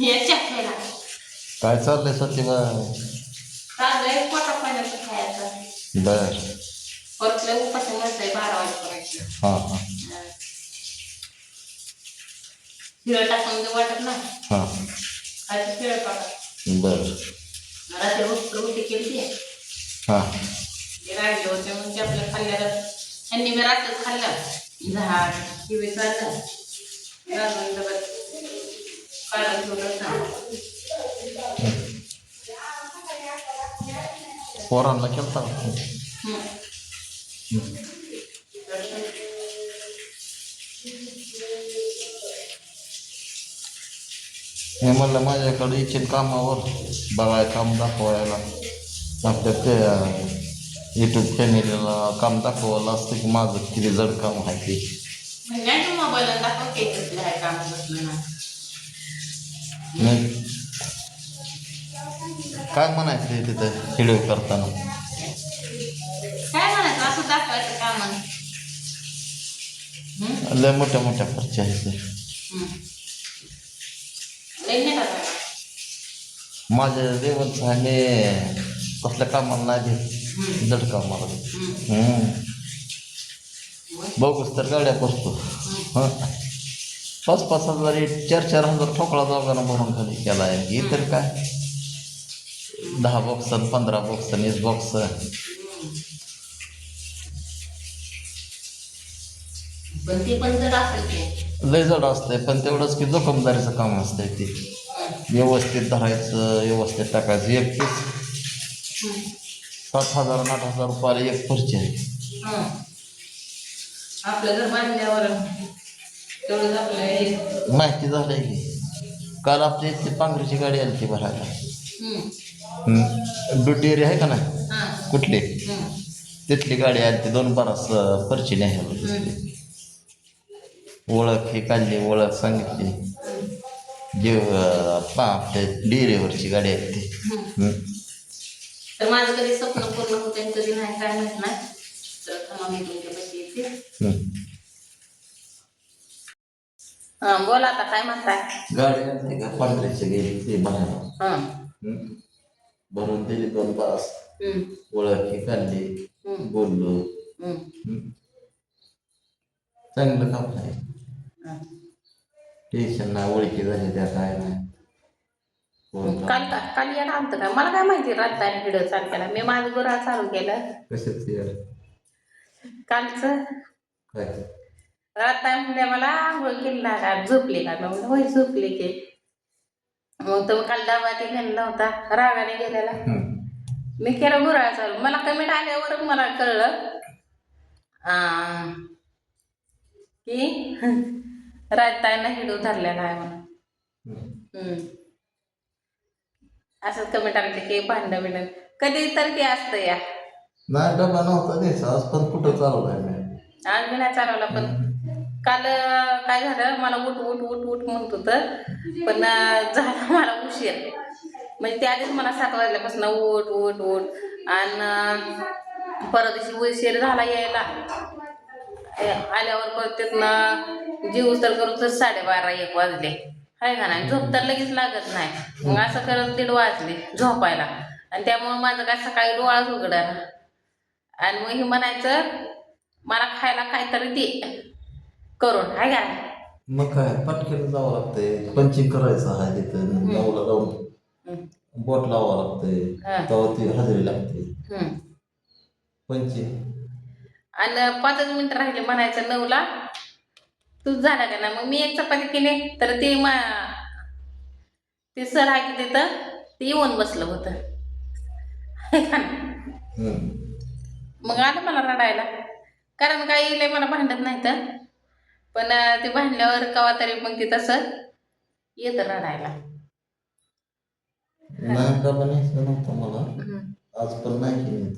याच्या खायला काय चाललंय सत्यबाई? चाललंय पोटा पाण्याचं खायचं. बर. परत लय उपाशी म्हणतंय 12 वाजेपर्यंत. हा हा शिळ टाकून देऊ वाटत नाही. हा खायचं शिळ टाका. बर. रात्री रोटी केली ती. हा ते राहिले होते मग ते आपल्या खाल्ल्याला त्यांनी मी रात्रच खाल्लं. झाड किवी चाललं राजून डबत काढून ठेवलं. पोरांना केलता मी म्हणलं माझ्याकडे इच्छित कामावर बघाय काम दाखवायला आपल्या ते यूट्यूब चॅनेलला काम दाखवायला असतं की माझं किती जड काम आहे ते. म्हणजे मोबाईल दाखव कसलं आहे काम बसलं ना. नाही काय म्हणायचं आहे तिथं व्हिडिओ करताना? काय म्हणायचं असं दाखवायचं काम. लय मोठ्या मोठ्या खर्च आहेत ते. माझ्या देवाचं आणि कसल्या कामाला नाही देत, जड कामाला बघूच तर गाड्या करतो. हां 5-5 हजार 4-4 हजार ठोकळा दोघांना भरून खाली केला आहे. ही तर काय 10 बॉक्स 15 बॉक्स 20 बॉक्स. पण ते पण जड असेल लय जड असतंय पण तेवढंच की जोखमदारीचं काम असतंय ते. व्यवस्थित धरायचं, व्यवस्थित टाकायचं. एक पीस 7,000 आणि 8,000 रुपयाला एक खुर्ची आहे. आपलं घर बांधल्यावर तेवढंच आपलं माहिती झालंय की काल आपल्या इथली पांघरीची गाडी आली ती भरायला. ड्युटी एरिया आहे का ना कुठली तिथली गाडी आली ती 2 बारास पर्ची न्यायला. ओळख हे काढली, ओळख सांगितली. जे आपल्या डेअरीवरची गाडी आहे ती. तर माझं कधी स्वप्न पूर्ण होते कधी नाही काय माहित नाही. तर थांबा मी तुमच्यापाशी येते. बोला आता काय म्हणताय? गाडी आणते का पांढऱ्याची गेली ते भरायला भरून दिली 2 बारास. ओळख हे काढली, बोललो. चांगलं काम आहे. टेन्शन नाही, ओळखी झाली त्या काय नाही. काल याला आणतं का मला काय माहिती राजधानी व्हिडिओ चालू केला मी माझं बरं चालू केलं. कशाच यार कालचं काय राजधानी म्हणजे मला आंघोळ केली ना झोपले का म्हणलं होय झोपले की. मग तो काल डबा ते नेला होता रागाने गेलेला. मी केलं गुराळा चालू मला कमेंट आल्यावर मला कळलं की राजताईंना हिडू धरलेला आहे म्हणून. असंच कमेंट आले की भांडण बिंडण कधी तर ते असतं या. नाही डबा नव्हता द्यायचा आज पण कुठं चालवलाय मी आज मी नाही चालवला पण काल काय झालं मला उठ उठ उठ उठ म्हणत होतं पण झाला मला उशीर. म्हणजे त्या आधीच मला 7 वाजल्यापासून उठ उठ उठ आणि परत दिवशी उशीर झाला यायला. आल्यावर परत तिथनं जीव तर करून तर 12:30-1 वाजले आहे का नाही. झोप तर लगेच लागत नाही. मग असं करत 1:30 वाजले झोपायला आणि त्यामुळे माझं काय सकाळी डोळाच उघडा आणि मग हे म्हणायचं मला खायला काहीतरी दे करून आहे का नाही. मग काय पटकन जावं लागतंय. पंचिंग करायचं आहे तिथं 9ला जाऊन बोट लावावं लागतंय तेव्हा ती हजेरी लागते पंचिंग. आणि 5 मिनिटं राहिले म्हणायचं 9ला तूच झाला का ना. मग मी एक चपाती केली तर ते सर आहे की तिथं ते येऊन बसलं होतं. मग आलं मला रडायला कारण काही लय मला भांडत नाही तर पण ते भांडल्यावर कवा तरी मग ते तसं येतं रडायला. नाही डबा न्यायचा नव्हता मला आज पण नाही केली.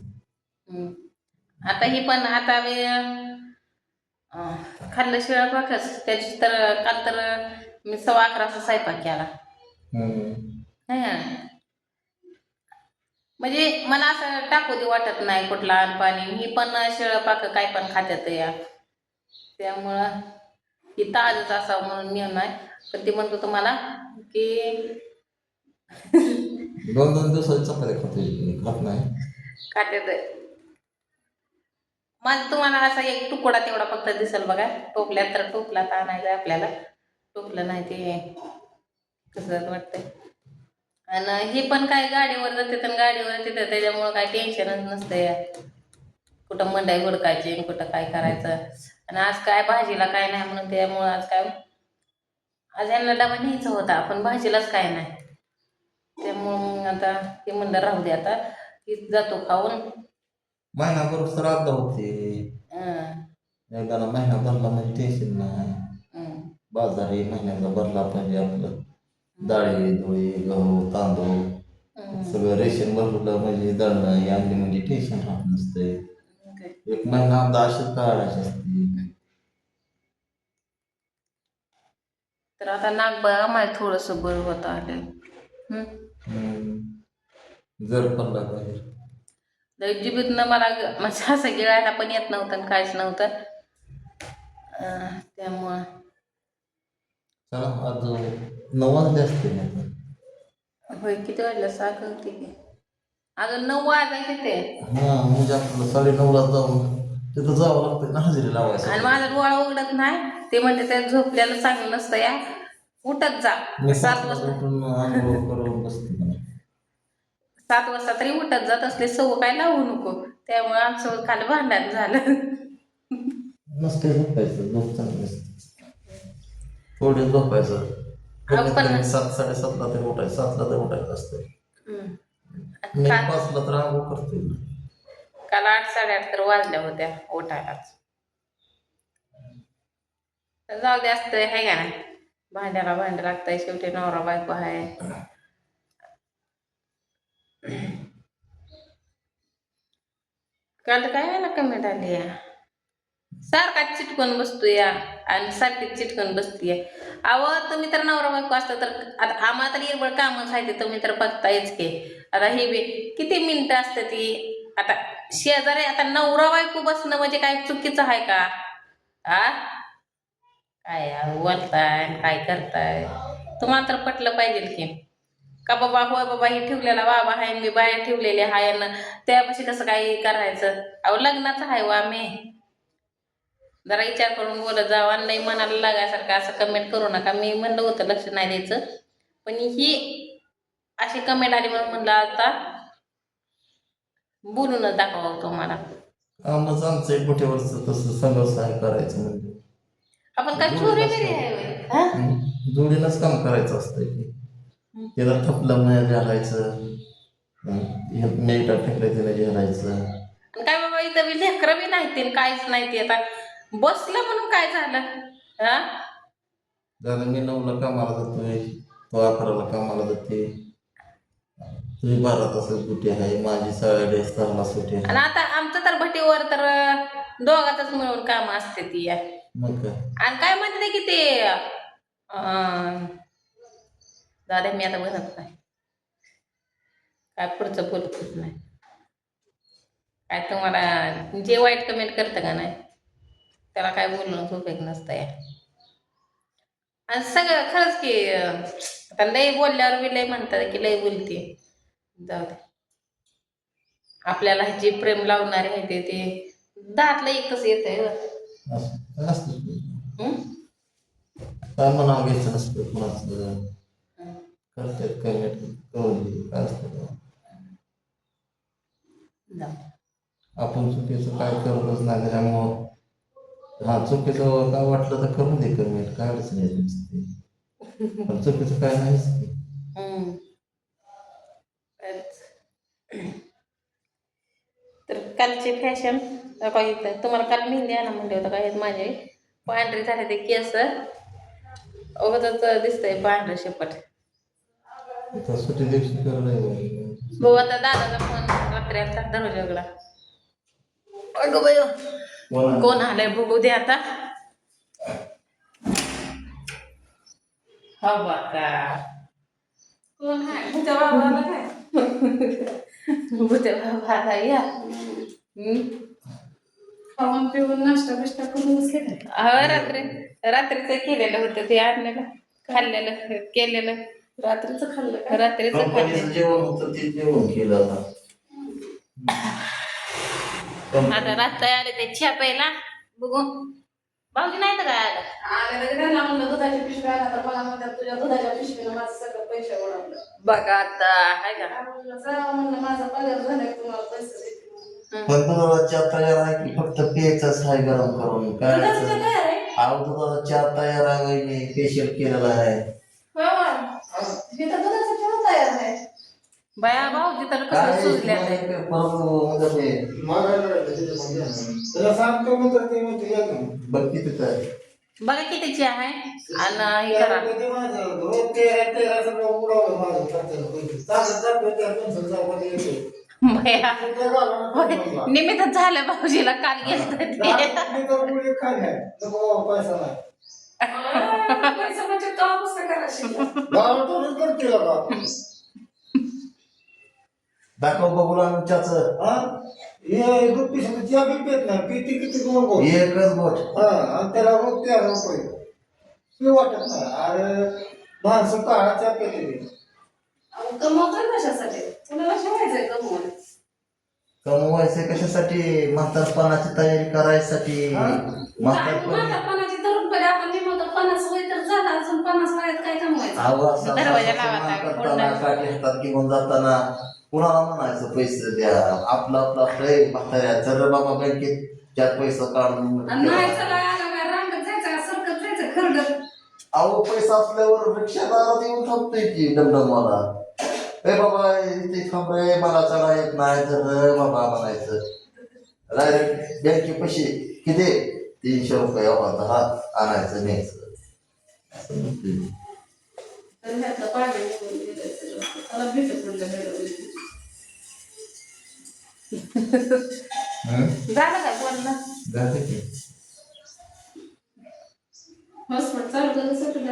आता ही पण आता मी खाल्लं शिळा भाकच त्याची तर काल तर मी 11:15 स्वयंपाक केला. म्हणजे मला असं टाकू दे वाटत नाही कुठला पाणी. ही पण शिळं पाक काय पण खात्यात या त्यामुळं ही ताजच असावं म्हणून मी नाही. पण ती म्हणतो तुम्हाला की 2-2 दिवसाची चपाती खाते खात नाही. खात्यात माझं तुम्हाला असा एक तुकडा तेवढा फक्त दिसेल बघा. टोपल्यात तर टोपला तर आणायचं आपल्याला. टोपलं नाही ते कसं वाटतंय. आणि हे पण काय गाडीवर जाते आणि गाडीवर तिथं त्याच्यामुळं काय टेन्शनच नसतंय. कुठं मंडाई हुडकायची आणि कुठं काय करायचं. आणि आज काय भाजीला काय नाही म्हणून त्यामुळं आज यांना डबा न्यायचा होता पण भाजीलाच काय नाही. त्यामुळं मग आता ते म्हणलं राहू दे आता तीच जातो खाऊन. महिनाभर तर अर्धा होते. हं, एकदा महिना भरला म्हणजे टेन्शन नाही. हं, बाजारी महिन्याचा भरला पाहिजे आपलं. डाळी धुळी गहू तांदूळ हं. सगळं रेशन भरलं म्हणजे दळणं हे आणली म्हणजे टेन्शन राहत नसते. ओके. एक महिना अर्धा अशीच काढायची असते. तर आता नाक बघा माझं थोडंसं बरं होतं आलं. जर पडला पाहिजे. लय जिबीतनं मला म्हणजे असं गिळायला पण येत नव्हतं आणि काहीच नव्हतं. त्यामुळं चला आज 9 वाजले असते आता. होय किती वाजलं 6 होती की अजून 9 वाजायचे ते. हा म्हणजे आपल्याला 9:30ला जाऊन तिथं जावं लागतं ना हजेरी लावायचं. आणि माझा डोळा उघडत नाही. ते म्हणते त्या झोपल्याला चांगलं नसतं या. उठत जा मी 7 वाजता. उठून आंघोळ करून बसते. 7 वाजता तरी उठत जात असले सवय काय लावू नको. त्यामुळे आमचं काल भांडण झालं. नसते झोपायचं झोप चांगली असते. थोडी झोपायचं. कमीत पण कमी 7-7:30ला तरी उठायचं 7ला तरी उठायचं असतं. मी काल 5ला तर आंघोळ करते. काल 8-8:30 तर वाजल्या होत्या उठायलाच. तर जाऊ दे असतं आहे का नाही. भांड्याला भांडं लागतंय शेवटी नवरा बायको आहे. काल काय वेळेला कमेंट आली या सारखा चिटकून बसतोय आणि सारखी चिटकून बसतीये. अहो तुम्ही तर नवरा बायको असता तर आता आम्हाला तर निर्बळ कामच आहे ते तुम्ही तर बघतायच की. आता हे बी किती मिनिटं असते ती. आता शेजारी आता नवरा बायको बसणं म्हणजे काय चुकीचं आहे का? काय बोलताय काय करताय तुम्हाला तर पटलं पाहिजे की. का बाबा होय बाबा हे ठेवलेला बाबा आहे मी बाया ठेवलेले आहे ना त्यापाशी कसं काही करायचं. अहो लग्नाचं आहे वा आम्ही. जरा विचार करून बोलत जावं आणि नाही मनाला लागायसारखं असं कमेंट करू नका. मी म्हणलं होतं लक्ष नाही द्यायचं पण ही अशी कमेंट आली म्हणून म्हणलं आता बोलूनच दाखवावं तुम्हाला. मग आमचं एक मोठ्यावरचं तसं सगळं सहाय करायचं म्हणजे आपण काय चोरी बिरी आहे. जोडीनंच काम करायचं असतं की. त्याला थपलं नाही घालायचं. मेटा फेकलं तिला घालायचं. काय बाबा इथं बी लेकरं बी नाही ते काहीच नाही ते आता बसलं म्हणून काय झालं. दादा मी 9ला कामाला जातोय तो 11ला कामाला जाते. तुम्ही 12 तासात सुट्टी आहे माझी 6:30ला सुट्टी आहे. आणि आता आमचं तर भटीवर तर दोघातच मिळून काम असते ती. मग काय आणि काय म्हणते की ते दादा मी आता बनत नाही काय पुढचं बोलतच नाही. काय तुम्हाला जे वाईट कमेंट करतं का नाही त्याला काय बोलणं उपयोग नसतंय. आणि सगळं खरंच की आता लय बोलल्यावर बी लय म्हणतात की लय बोलते. जाऊ दे आपल्याला जे प्रेम लावणारे आहे ते 10तलं एकच येतंय. काय म्हणावं घ्यायचं नसतं कुणाचं करतात काय करून काय असतं. आपण चुकीचं काय करतच नाही त्याच्यामुळं चुकीचं काय वाटलं तर करून दे कमी काय अडचण येत नसते. पण चुकीचं काय नाहीच. तर कालची फॅशन तुम्हाला काल मेहंदी आणा म्हणले होतं काय माझे पांढरे झाले ते केस अगोदरच दिसतंय पांढरे शेपट. सुट्टी दिवशी करणार बघू आता दादाचा फोन रात्री आता दरवाजा उघडा. अगं बाई कोण आलंय बघू दे आता. हा बाका कोण आहे भूत्या बाबाला काय भूत्या बाबाला या. खाऊन पिऊन नाश्ता बिष्टा करून रात्रीचं केलेलं होतं ते आणलेलं. खाल्लेलं केलेलं रात्रीचं खाल्लं का? रात्रीचं कंपनीचं खाल्लं. जेवण होतं ते जेवण केलं आता आता रात्री आले ते चहा प्यायला बघू भाऊजी नाही तर काय आलं आले तर त्यांना म्हणलं दुधाची पिशवी आणा तर मला म्हणतात तुझ्या दुधाच्या पिशवीनं माझं सगळं पैसे उडवलं. बघा आता हाय का म्हणलं जा म्हणलं माझा पगार झाला की तुम्हाला पैसे देते. पण दुधाचा चहा तयार आहे की फक्त प्यायचाच आहे गरम करून काय दुधाचं अडचण? काय आहे? अहो दुधाचा चहा तयार आहे वहिनी स्पेशल केलेला आहे हे तर दुधाचं चहा तयार आहे. बाया भाऊजी तर काय कसं सुजल्या ते. त्याला सांगतो मग तर ते म्हणते या का? बघ किती काय बघा किती चहा आहे आणि हे करा त्याला माझं रोज तेरा सगळं उडवलं माझं खर्चाला पैसे. चालत जात होते, पेन्शन जात येते. बाया निमित्त झालं भाऊजीला काल गेलं ते मी तर पुढे खाल्ल्या. नको बाबा, पैसा नाही. पैसे म्हणजे तो पुस्तक करायची. गावातूनच करते का? दाखव बघू लागून चहाच हा? हे दूध पिशवी चहा बी पेत नाही. पिती किती दोन गोड. एकच बोट हा, आणि त्याला रोज 13 रुपये. ते वाटत नाही. अरे माणसं काळा चहा पेते ते. अहो, कमवतोय कशासाठी? तुला शिवायचंय कमवून. कमवायचे कशासाठी म्हातारपणाची तयारी करायसाठी म्हातारपणी म्हातारपणाची तरुणपणी आपण निमवतो 50 वय तर झालं अजून 50 वयात काय कमवायचं? आवाज दरवाजा लावा, करताना काठी हातात घेऊन जाताना कुणाला म्हणायचं पैसे द्या आपलं आपलं आपलं म्हाताऱ्या चल बाबा बँकेत 4 पैसे काढून आणि नाही चला आलं काय रांगत जायचं सरकत जायचं खरडत. अहो पैसा असल्यावर रिक्षादारात येऊन थांबतोय की डमडमवाला ए बाबा इथे थांब रे मला चला येत नाही तर बाबा म्हणायचं डायरेक्ट बँके पैसे किती 300 रुपये हा आणायचं न्यायचं असं म्हणतोय. तर ह्यातलं पाणी निघून गेलं सगळं. त्याला भेटत म्हणलं मॅडम. झालं काय बोलणं जाते की. हॉस्पिटल चालू झालं सगळं.